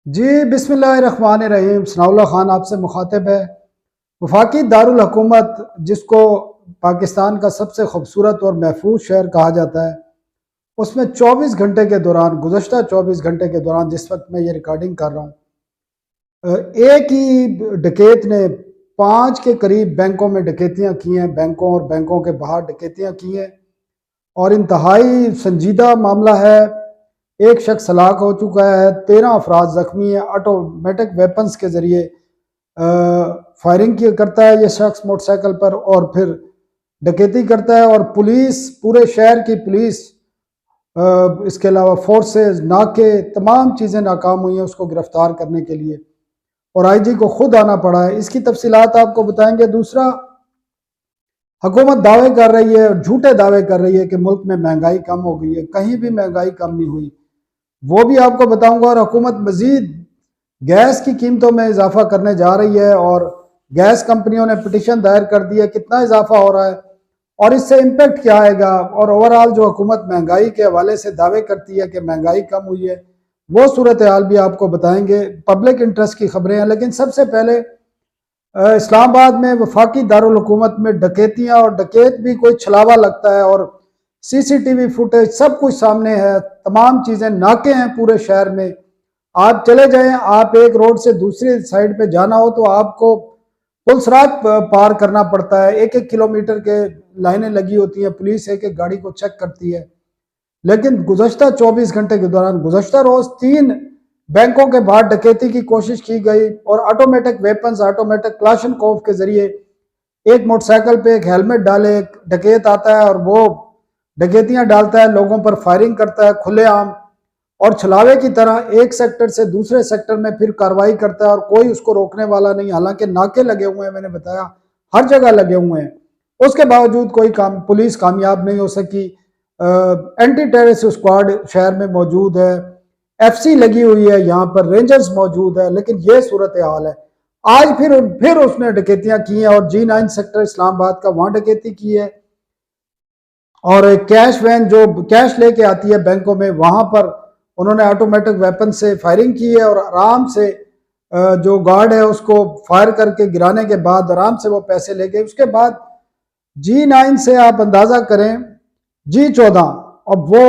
जी बिस्मिल्लाहिर्रहमानिर्रहीम। सनाउल्लाह खान आपसे मुखातिब है। वफाकी दारुल हुकूमत, जिसको पाकिस्तान का सबसे खूबसूरत और महफूज शहर कहा जाता है, उसमें 24 घंटे के दौरान, गुज़श्ता 24 घंटे के दौरान, जिस वक्त मैं ये रिकॉर्डिंग कर रहा हूँ, एक ही डकैत ने 5 के करीब बैंकों में डकैतियाँ की हैं, बैंकों और बैंकों के बाहर डकैतियाँ की हैं और इंतहाई संजीदा मामला है। एक शख्स हलाक हो चुका है, 13 अफराद जख्मी हैं। ऑटोमेटिक वेपन्स के ज़रिए फायरिंग करता है ये शख्स मोटरसाइकिल पर और फिर डकैती करता है। और पुलिस, पूरे शहर की पुलिस, इसके अलावा फोर्सेस, नाके, तमाम चीज़ें नाकाम हुई हैं उसको गिरफ्तार करने के लिए और आईजी को खुद आना पड़ा है। इसकी तफसीलात आपको बताएंगे। दूसरा, हुकूमत दावे कर रही है और झूठे दावे कर रही है कि मुल्क में महंगाई कम हो गई है। कहीं भी महंगाई कम नहीं हुई, वो भी आपको बताऊंगा। और हुकूमत मजीद गैस की कीमतों में इजाफा करने जा रही है और गैस कंपनियों ने पिटीशन दायर कर दी है। कितना इजाफा हो रहा है और इससे इम्पेक्ट क्या आएगा, और ओवरऑल जो हुकूमत महंगाई के हवाले से दावे करती है कि महंगाई कम हुई है, वो सूरत हाल भी आपको बताएंगे। पब्लिक इंटरेस्ट की खबरें हैं, लेकिन सबसे पहले इस्लामाबाद में वफाकी दारुल हुकूमत में डकैतियां, और डकैत भी कोई छलावा लगता है और सीसीटीवी फुटेज सब कुछ सामने है, तमाम चीज़ें, नाके हैं पूरे शहर में। आप चले जाएं, आप एक रोड से दूसरी साइड पे जाना हो तो आपको पुलसरात पार करना पड़ता है। 1-1 किलोमीटर के लाइनें लगी होती हैं, पुलिस एक एक गाड़ी को चेक करती है। लेकिन गुज़श्ता 24 घंटे के दौरान, गुज़श्ता रोज 3 बैंकों के बाहर डकैती की कोशिश की गई और ऑटोमेटिक वेपन्स, ऑटोमेटिक क्लाशनकोव के जरिए एक मोटरसाइकिल पे एक हेलमेट डाले एक डकैत आता है और वो डकैतियां डालता है, लोगों पर फायरिंग करता है खुलेआम और छलावे की तरह एक सेक्टर से दूसरे सेक्टर में फिर कार्रवाई करता है और कोई उसको रोकने वाला नहीं। हालांकि नाके लगे हुए हैं, मैंने बताया हर जगह लगे हुए हैं, उसके बावजूद कोई काम पुलिस कामयाब नहीं हो सकी। एंटी टेररिस्ट स्क्वाड शहर में मौजूद है, एफसी लगी हुई है, यहाँ पर रेंजर्स मौजूद है, लेकिन ये सूरत हाल है। आज फिर उसने डकैतियां की हैं और G9 सेक्टर इस्लामाबाद का, वहां डकैती की है। और कैश वैन जो कैश लेके आती है बैंकों में, वहां पर उन्होंने ऑटोमेटिक वेपन से फायरिंग की है और आराम से जो गार्ड है उसको फायर करके गिराने के बाद आराम से वो पैसे ले गए। उसके बाद G9 से आप अंदाजा करें G14, अब वो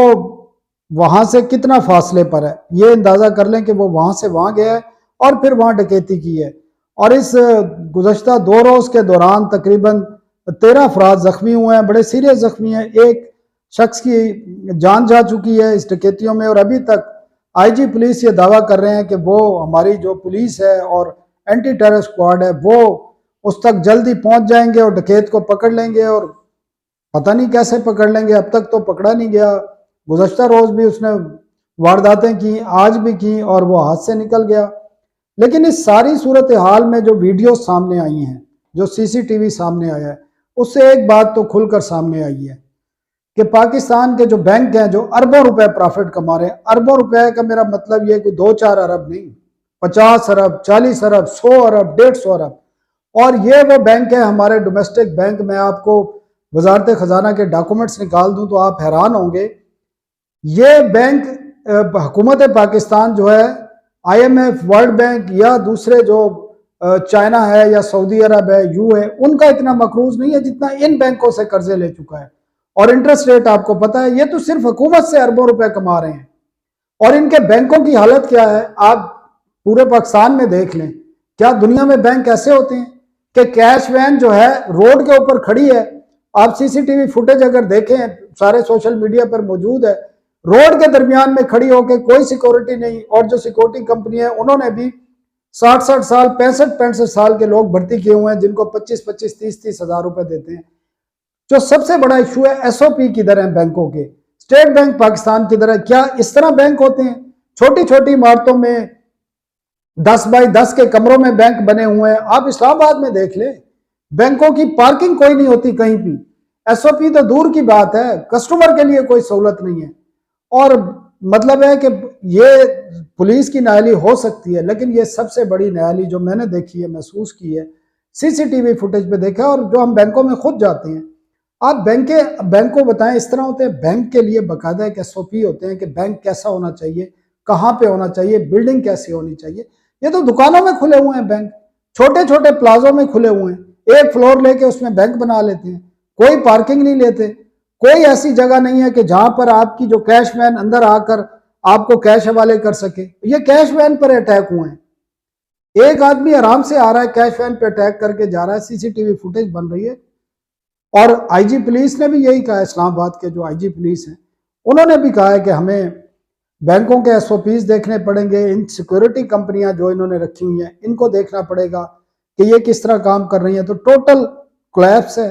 वहां से कितना फासले पर है, ये अंदाजा कर लें कि वो वहां से वहां गया है और फिर वहां डकैती की है। और इस गुज़श्ता 2 रोज के दौरान तकरीबन 13 अफराद जख्मी हुए हैं, बड़े सीरियस जख्मी हैं। एक शख्स की जान जा चुकी है इस डकैतियों में और अभी तक आईजी पुलिस ये दावा कर रहे हैं कि वो, हमारी जो पुलिस है और एंटी टेरर स्क्वाड है, वो उस तक जल्दी पहुंच जाएंगे और डकैत को पकड़ लेंगे। और पता नहीं कैसे पकड़ लेंगे, अब तक तो पकड़ा नहीं गया। गुज़श्ता रोज भी उसने वारदातें की, आज भी की और वो हाथ से निकल गया। लेकिन इस सारी सूरत हाल में जो वीडियो सामने आई हैं, जो सीसीटीवी सामने आया है, उससे एक बात तो खुलकर सामने आई है कि पाकिस्तान के जो बैंक हैं, जो अरबों रुपए प्रॉफिट कमा रहे हैं, अरबों रुपए का मेरा मतलब ये कोई 2-4 अरब नहीं, 50 अरब, 40 अरब, 100 अरब, 150 अरब। और ये वो बैंक है, हमारे डोमेस्टिक बैंक। मैं आपको वजारत खजाना के डॉक्यूमेंट्स निकाल दूं तो आप हैरान होंगे। ये बैंक हुकूमत पाकिस्तान जो है, IMF, वर्ल्ड बैंक या दूसरे जो चाइना है या सऊदी अरब है, है, उनका इतना मकरूज नहीं है जितना इन बैंकों से कर्जे ले चुका है। और इंटरेस्ट रेट आपको पता है, ये तो सिर्फ हुकूमत से अरबों रुपए कमा रहे हैं। और इनके बैंकों की हालत क्या है, आप पूरे पाकिस्तान में देख लें। क्या दुनिया में बैंक ऐसे होते हैं कि कैश वैन जो है रोड के ऊपर खड़ी है, आप सीसीटीवी फुटेज अगर देखें, सारे सोशल मीडिया पर मौजूद है, रोड के दरमियान में खड़ी होकर, कोई सिक्योरिटी नहीं। और जो सिक्योरिटी कंपनी है उन्होंने भी 60-60 साल, 65-65 साल के लोग भर्ती किए हुए हैं, जिनको 25-25, 30-30 हजार रुपए देते हैं। जो सबसे बड़ा इशू है, SOP किधर है बैंकों के? स्टेट बैंक पाकिस्तान की तरह क्या इस तरह बैंक होते हैं? छोटी छोटी इमारतों में 10 बाई 10 के कमरों में बैंक बने हुए हैं। आप इस्लामाबाद में देख ले, बैंकों की पार्किंग कोई नहीं होती कहीं भी। SOP तो दूर की बात है, कस्टमर के लिए कोई सहूलत नहीं है। और मतलब है कि ये पुलिस की नाअहली हो सकती है, लेकिन ये सबसे बड़ी नाअहली जो मैंने देखी है, महसूस की है, सीसीटीवी फुटेज पे देखा। और जो हम बैंकों में खुद जाते हैं, आप बैंक को बताएं, इस तरह होते हैं। बैंक के लिए बाकायदा एक SOP होते हैं कि बैंक कैसा होना चाहिए, कहाँ पे होना चाहिए, बिल्डिंग कैसी होनी चाहिए। ये तो दुकानों में खुले हुए हैं बैंक, छोटे छोटे प्लाजों में खुले हुए हैं, एक फ्लोर लेके उसमें बैंक बना लेते हैं, कोई पार्किंग नहीं लेते, कोई ऐसी जगह नहीं है कि जहां पर आपकी जो कैश वैन अंदर आकर आपको कैश हवाले कर सके। ये कैश वैन पर अटैक हुए हैं, एक आदमी आराम से आ रहा है, कैश वैन पे अटैक करके जा रहा है, सीसीटीवी फुटेज बन रही है। और आईजी पुलिस ने भी यही कहा है, इस्लामाबाद के जो आईजी पुलिस हैं उन्होंने भी कहा है कि हमें बैंकों के एसओपीज देखने पड़ेंगे, इन सिक्योरिटी कंपनियां जो इन्होंने रखी हुई हैं इनको देखना पड़ेगा कि ये किस तरह काम कर रही हैं। तो टोटल कोलैप्स है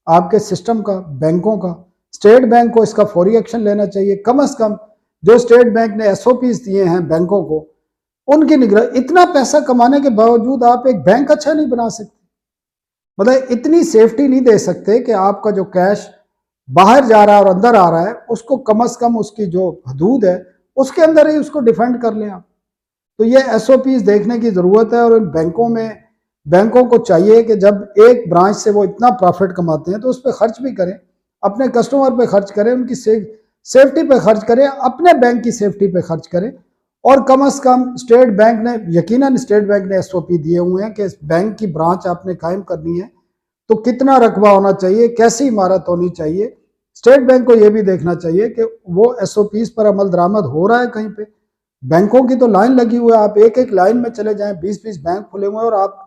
आपके सिस्टम का, बैंकों का। स्टेट बैंक को इसका फौरी एक्शन लेना चाहिए, कम से कम जो स्टेट बैंक ने एसओपीज दिए हैं बैंकों को उनकी निगरानी। इतना पैसा कमाने के बावजूद आप एक बैंक अच्छा नहीं बना सकते, मतलब इतनी सेफ्टी नहीं दे सकते कि आपका जो कैश बाहर जा रहा है और अंदर आ रहा है उसको कम से कम उसकी जो हदूद है उसके अंदर ही उसको डिफेंड कर लें आप। तो ये एसओपीज देखने की जरूरत है। और इन बैंकों को चाहिए कि जब एक ब्रांच से वो इतना प्रॉफिट कमाते हैं तो उस पर खर्च भी करें, अपने कस्टमर पे खर्च करें, उनकी सेफ्टी पे खर्च करें, अपने बैंक की सेफ्टी पे खर्च करें। और कम से कम स्टेट बैंक ने, यकीनन स्टेट बैंक ने एसओपी दिए हुए हैं कि इस बैंक की ब्रांच आपने कायम करनी है तो कितना रकबा होना चाहिए, कैसी इमारत होनी चाहिए। स्टेट बैंक को यह भी देखना चाहिए कि वो एसओपीज पर अमल दरामद हो रहा है कहीं पे। बैंकों की तो लाइन लगी हुई है, आप एक एक लाइन में चले जाएं, 20-20 बैंक खुले हुए हैं और आप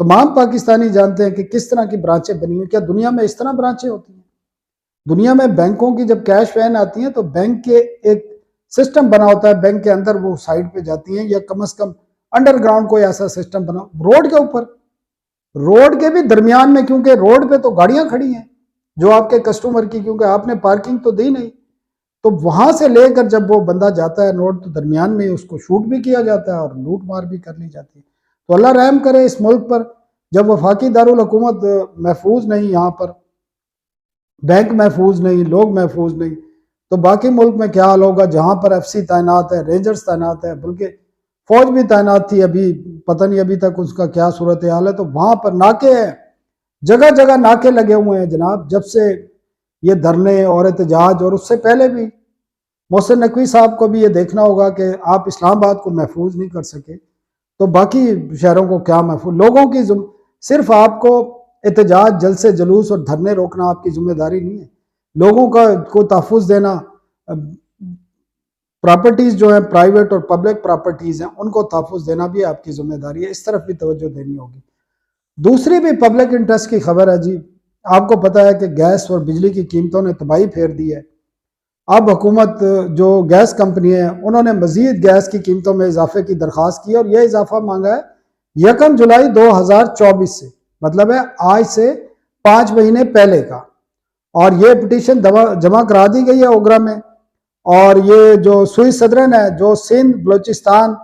तमाम पाकिस्तानी जानते हैं कि किस तरह की ब्रांचें बनी हुई। क्या दुनिया में इस तरह ब्रांचें होती हैं? दुनिया में बैंकों की जब कैश वैन आती है तो बैंक के एक सिस्टम बना होता है, बैंक के अंदर वो साइड पे जाती हैं, या कम से कम अंडरग्राउंड कोई ऐसा सिस्टम बना रोड के ऊपर, रोड के भी दरमियान में, क्योंकि रोड पे तो गाड़ियां खड़ी हैं जो आपके कस्टमर की, क्योंकि आपने पार्किंग तो दी नहीं, तो वहां से लेकर जब वो बंदा जाता है रोड तो दरमियान में उसको शूट भी किया जाता है और लूट मार भी कर ली जाती है। तो अल्लाह रहम करे इस मुल्क पर, जब वफाकी दारुल हुकूमत महफूज नहीं, यहाँ पर बैंक महफूज नहीं, लोग महफूज नहीं, तो बाकी मुल्क में क्या हाल होगा जहां पर एफसी तैनात है, रेंजर्स तैनात है, बल्कि फौज भी तैनात थी, अभी पता नहीं अभी तक उसका क्या सूरत हाल है। तो वहां पर नाके हैं, जगह जगह नाके लगे हुए हैं जनाब, जब से ये धरने और एहतजाज, और उससे पहले भी मोहसिन नकवी साहब को भी ये देखना होगा कि आप इस्लामाबाद को महफूज नहीं कर सके तो बाकी शहरों को क्या महफूज। लोगों की सिर्फ आपको एहतजाज, जलसे जुलूस और धरने रोकना आपकी जिम्मेदारी नहीं है, लोगों को तहफ़्फ़ुज़ देना, प्रॉपर्टीज़ जो है प्राइवेट और पब्लिक प्रॉपर्टीज़ हैं उनको तहफ़्फ़ुज़ देना भी आपकी जिम्मेदारी है, इस तरफ भी तवज्जो देनी होगी। दूसरी भी पब्लिक इंटरेस्ट की खबर है जी, आपको पता है कि गैस और बिजली की कीमतों ने तबाही फेर दी है। अब हुकूमत जो गैस कंपनी है उन्होंने मजीद गैस की कीमतों में इजाफे की दरख्वास्त की और यह इजाफा मांगा है 1 जुलाई 2024 से, मतलब है आज से 5 महीने पहले का। और ये पिटीशन जमा करा दी गई है ओगरा में। और ये जो सुई सदरन है, जो सिंध बलोचिस्तान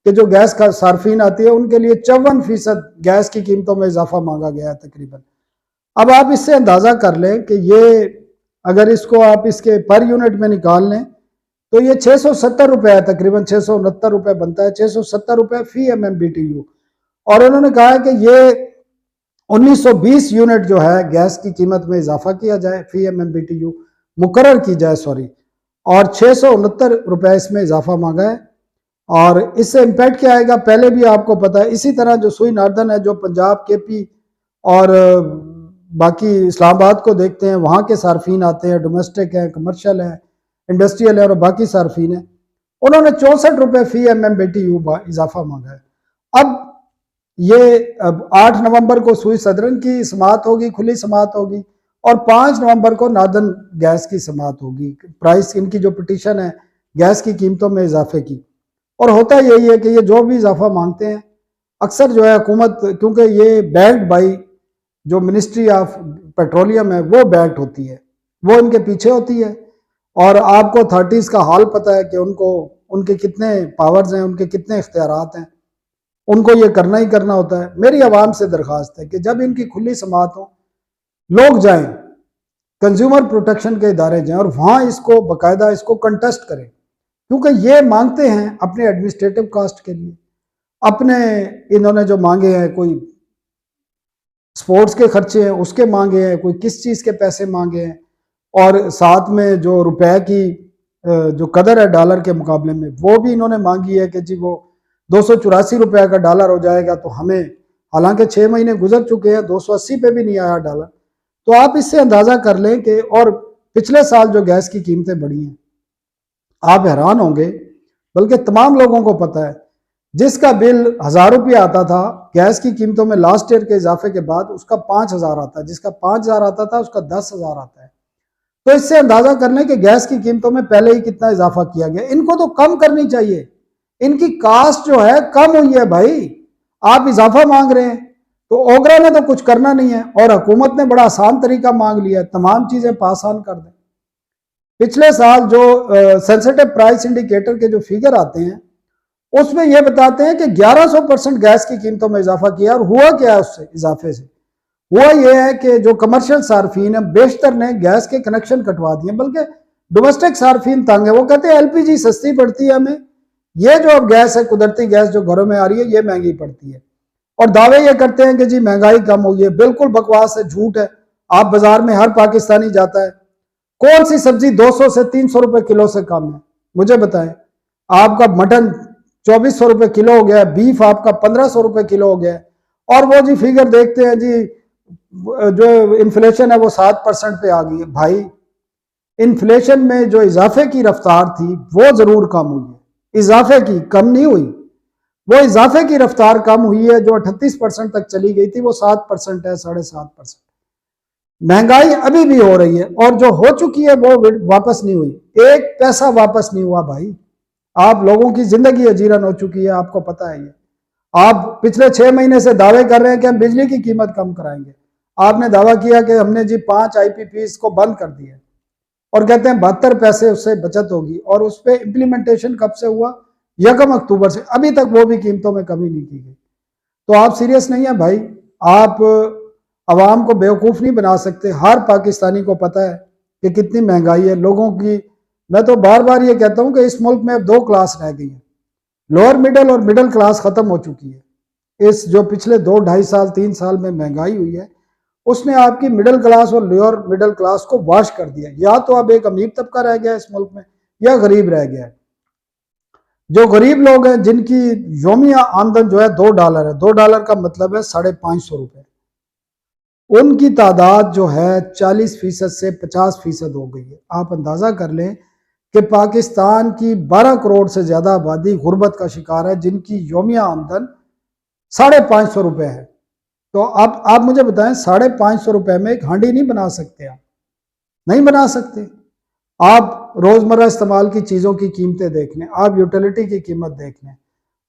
के जो गैस का सार्फिन आती है उनके लिए 54% गैस की कीमतों में इजाफा मांगा गया है तकरीबन। अब आप इससे अंदाजा कर लें कि ये अगर इसको आप इसके पर यूनिट में निकाल लें तो ये 670 रुपये है, तकरीबन 669 रुपये बनता है, 670 रुपये फी MMBTU। और उन्होंने कहा है कि ये 1920 यूनिट जो है गैस की कीमत में इजाफा किया जाए, फी MMBTU मुकर्रर की जाए, सॉरी, और 669 रुपये इसमें इजाफा मांगा है। और इससे इम्पैक्ट क्या आएगा पहले भी आपको पता है। इसी तरह जो सुई नार्दन है, जो पंजाब, KP और बाकी इस्लामाबाद को देखते हैं, वहाँ के सार्फिन आते हैं, डोमेस्टिक है, कमर्शियल है, इंडस्ट्रियल है और बाकी सार्फिन है, उन्होंने 64 रुपये फी MMBTU इजाफा मांगा है। अब ये 8 नवंबर को सुई सदरन की समाअत होगी, खुली समाअत होगी, और 5 नवंबर को नादन गैस की समाअत होगी। प्राइस इनकी जो पिटीशन है गैस की कीमतों में इजाफे की, और होता यही है कि ये जो भी इजाफा मांगते हैं अक्सर जो है हुकूमत, क्योंकि ये बैक्ड बाई जो मिनिस्ट्री ऑफ पेट्रोलियम है वो बैक्ड होती है, वो इनके पीछे होती है। और आपको अथॉरिटीज़ का हाल पता है कि उनके कितने पावर्स हैं, उनके कितने इख्तियारात हैं, उनको ये करना ही करना होता है। मेरी आवाम से दरख्वास्त है कि जब इनकी खुली समाअत हो, लोग जाएं, कंज्यूमर प्रोटेक्शन के इदारे जाएं और वहाँ इसको बाकायदा इसको कंटेस्ट करें, क्योंकि ये मांगते हैं अपने एडमिनिस्ट्रेटिव कास्ट के लिए, अपने इन्होंने जो मांगे हैं, कोई स्पोर्ट्स के खर्चे हैं उसके मांगे हैं, कोई किस चीज़ के पैसे मांगे हैं, और साथ में जो रुपए की जो कदर है डॉलर के मुकाबले में, वो भी इन्होंने मांगी है कि जी वो 284 रुपये का डॉलर हो जाएगा तो हमें, हालांकि 6 महीने गुजर चुके हैं, 280 पे भी नहीं आया डॉलर। तो आप इससे अंदाजा कर लें कि, और पिछले साल जो गैस की कीमतें बढ़ी हैं, आप हैरान होंगे, बल्कि तमाम लोगों को पता है, जिसका बिल 1000 रुपया आता था गैस की कीमतों में लास्ट ईयर के इजाफे के बाद, उसका 5000 आता है, जिसका 5000 आता था उसका 10,000 आता है। तो इससे अंदाजा कर लें कि गैस की कीमतों में पहले ही कितना इजाफा किया गया। इनको तो कम करनी चाहिए, इनकी कास्ट जो है कम हुई है भाई, आप इजाफा मांग रहे हैं। तो ओगरा ने तो कुछ करना नहीं है, और हुकूमत ने बड़ा आसान तरीका मांग लिया है, तमाम चीजें पास ऑन कर दें। पिछले साल जो सेंसिटिव प्राइस इंडिकेटर के जो फिगर आते हैं, उसमें यह बताते हैं कि 1100% गैस की कीमतों में इजाफा किया। और हुआ क्या है उससे इजाफे से? हुआ यह है कि जो कमर्शियल सार्फिन है, बेशतर ने गैस के कनेक्शन कटवा दिए, बल्कि डोमेस्टिक सार्फिन तंग है। वो कहते हैं एलपीजी सस्ती पड़ती है हमें, ये जो अब गैस है, कुदरती गैस जो घरों में आ रही है, ये महंगी पड़ती है। और दावे ये करते हैं कि जी महंगाई कम हुई है। बिल्कुल बकवास है, झूठ है। आप बाजार में, हर पाकिस्तानी जाता है, कौन सी सब्जी 200 से 300 रुपए किलो से कम है? मुझे बताएं। आपका मटन 2400 रुपए किलो हो गया, बीफ आपका 1500 रुपए किलो हो गया, और वो जी फिगर देखते हैं जी जो इन्फ्लेशन है वो 7% पे आ गई है। भाई, इन्फ्लेशन में जो इजाफे की रफ्तार थी वो जरूर कम हुई है, इजाफे की, कम नहीं हुई। वो इजाफे की रफ्तार कम हुई है, जो 38% तक चली गई थी वो 7% है, 7.5%। महंगाई अभी भी हो रही है, और जो हो चुकी है वो वापस नहीं हुई, एक पैसा वापस नहीं हुआ भाई। आप लोगों की जिंदगी अजीरन हो चुकी है, आपको पता है ये। आप पिछले 6 महीने से दावे कर रहे हैं कि हम बिजली की कीमत कम कराएंगे। आपने दावा किया कि हमने जी 5 IPPs को बंद कर दिया, और कहते हैं 72 पैसे उससे बचत होगी, और उस पर इम्प्लीमेंटेशन कब से हुआ? 1 अक्टूबर से। अभी तक वो भी कीमतों में कमी नहीं की गई। तो आप सीरियस नहीं है भाई? आप आवाम को बेवकूफ़ नहीं बना सकते। हर पाकिस्तानी को पता है कि कितनी महंगाई है लोगों की। मैं तो बार बार ये कहता हूँ कि इस मुल्क में अब 2 क्लास रह गई है, लोअर मिडिल और मिडिल क्लास खत्म हो चुकी है। इस जो पिछले 2-2.5 साल 3 साल में महंगाई हुई है, उसने आपकी मिडिल क्लास और लोअर मिडिल क्लास को वॉश कर दिया। या तो अब एक अमीर तबका रह गया इस मुल्क में, या गरीब रह गया है। जो गरीब लोग हैं, जिनकी योमिया आमदन जो है $2 है, $2 का मतलब है 550 रुपए, उनकी तादाद जो है 40% से 50% हो गई है। आप अंदाजा कर लें कि पाकिस्तान की 12 करोड़ से ज्यादा आबादी गुर्बत का शिकार है, जिनकी योमिया आमदन 550 रुपए है। तो आप मुझे बताएं, 550 रुपए में एक हांडी नहीं बना सकते? आप नहीं बना सकते। आप रोजमर्रा इस्तेमाल की चीजों की कीमतें देख लें, आप यूटिलिटी की कीमत देख लें,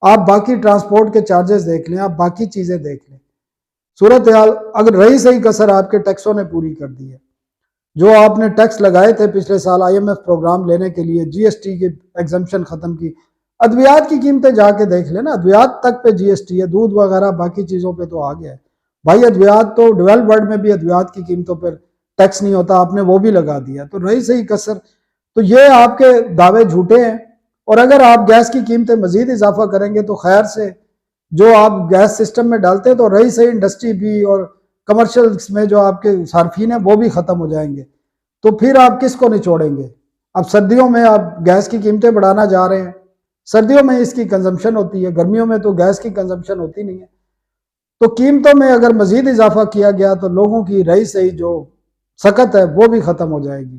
आप बाकी ट्रांसपोर्ट के चार्जेस देख लें, आप बाकी चीजें देख लें। सूरत हाल अगर रही सही कसर आपके टैक्सों ने पूरी कर दी है। जो आपने टैक्स लगाए थे पिछले साल IMF प्रोग्राम लेने के लिए, GST की एग्जम्पशन खत्म की। अद्वियात की कीमतें जाके देख लेना, अद्वियात तक पे GST है, दूध वगैरह बाकी चीजों पे तो आ गया है भाई। अद्वियात तो डेवलप्ड वर्ल्ड में भी अद्वियात की कीमतों पर टैक्स नहीं होता, आपने वो भी लगा दिया। तो रही सही कसर। तो ये आपके दावे झूठे हैं। और अगर आप गैस की कीमतें मजीद इजाफा करेंगे तो खैर से, जो आप गैस सिस्टम में डालते हैं, तो रही सही इंडस्ट्री भी और कमर्शियल में जो आपके सार्फिन है वो भी खत्म हो जाएंगे। तो फिर आप किसको निचोड़ेंगे? अब सर्दियों में आप गैस की कीमतें बढ़ाना जा रहे हैं, सर्दियों में इसकी कंजम्पशन होती है, गर्मियों में तो गैस की कंजम्पशन होती नहीं है। तो कीमतों में अगर मजीद इजाफा किया गया तो लोगों की रही सही जो सकत है वो भी खत्म हो जाएगी।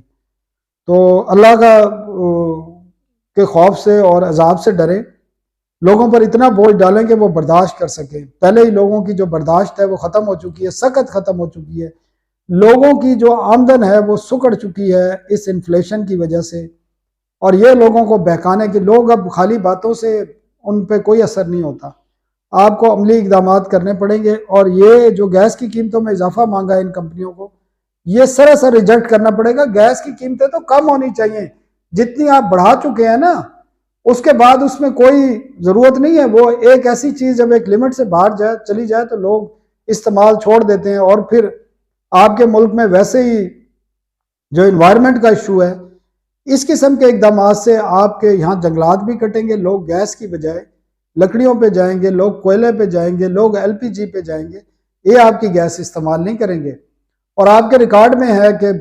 तो अल्लाह का के खौफ से और अजाब से डरें, लोगों पर इतना बोझ डालें कि वो बर्दाश्त कर सके। पहले ही लोगों की जो बर्दाश्त है वो ख़त्म हो चुकी है, सकत ख़त्म हो चुकी है। लोगों की जो आमदन है वो सुकड़ चुकी है इस इन्फ्लेशन की वजह से। और ये लोगों को बहकाने के, लोग अब खाली बातों से उन पर कोई असर नहीं होता, आपको अमली इकदाम करने पड़ेंगे। और ये जो गैस की कीमतों में इजाफा मांगा है इन कंपनियों को, ये सरासर रिजेक्ट करना पड़ेगा। गैस की कीमतें तो कम होनी चाहिए, जितनी आप बढ़ा चुके हैं ना, उसके बाद उसमें कोई जरूरत नहीं है। वो एक ऐसी चीज जब एक लिमिट से बाहर जाए चली जाए तो लोग इस्तेमाल छोड़ देते हैं। और फिर आपके मुल्क में वैसे ही जो इन्वायरमेंट का इशू है, इस किस्म के इकदाम से आपके यहाँ जंगलात भी कटेंगे, लोग गैस की बजाय लकड़ियों पे जाएंगे, लोग कोयले पे जाएंगे, लोग LPG पे जाएंगे, ये आपकी गैस इस्तेमाल नहीं करेंगे। और आपके रिकॉर्ड में है कि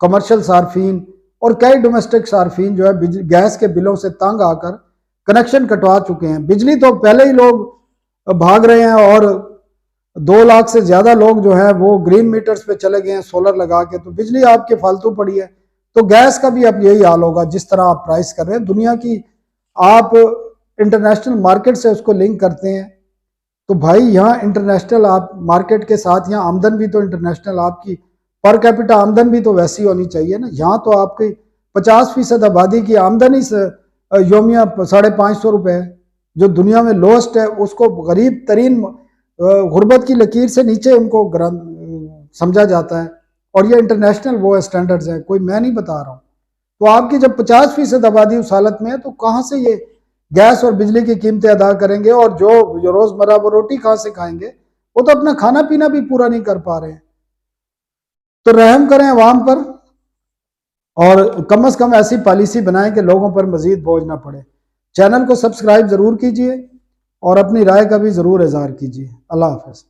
कमर्शियल सार्फिन और कई डोमेस्टिक सार्फिन जो है गैस के बिलों से तंग आकर कनेक्शन कटवा चुके हैं। बिजली तो पहले ही लोग भाग रहे हैं और 2 लाख से ज्यादा लोग जो है वो ग्रीन मीटर्स पे चले गए हैं सोलर लगा के, तो बिजली आपके फालतू पड़ी है। तो गैस का भी अब यही हाल होगा जिस तरह आप प्राइस कर रहे हैं दुनिया की, आप इंटरनेशनल मार्केट से उसको लिंक करते हैं। तो भाई यहाँ इंटरनेशनल आप मार्केट के साथ यहाँ आमदन भी तो इंटरनेशनल, आपकी पर कैपिटा आमदन भी तो वैसी होनी चाहिए ना। यहाँ तो आपकी 50% आबादी की आमदनी से योमिया 550 रुपये है, जो दुनिया में लोएस्ट है, उसको गरीब तरीन गुर्बत की लकीर से नीचे उनको समझा जाता है। और ये इंटरनेशनल वो स्टैंडर्ड्स हैं, कोई मैं नहीं बता रहा हूँ। तो आपकी जब 50% आबादी उस हालत में है तो कहाँ से ये गैस और बिजली की कीमतें अदा करेंगे, और जो रोजमर्रा वो रोटी कहाँ से खाएंगे, वो तो अपना खाना पीना भी पूरा नहीं कर पा रहे हैं। तो रहम करें अवाम पर और कम से कम ऐसी पॉलिसी बनाएं कि लोगों पर मजीद बोझ ना पड़े। चैनल को सब्सक्राइब जरूर कीजिए और अपनी राय का भी जरूर इजहार कीजिए। अल्लाह हाफ़िज़।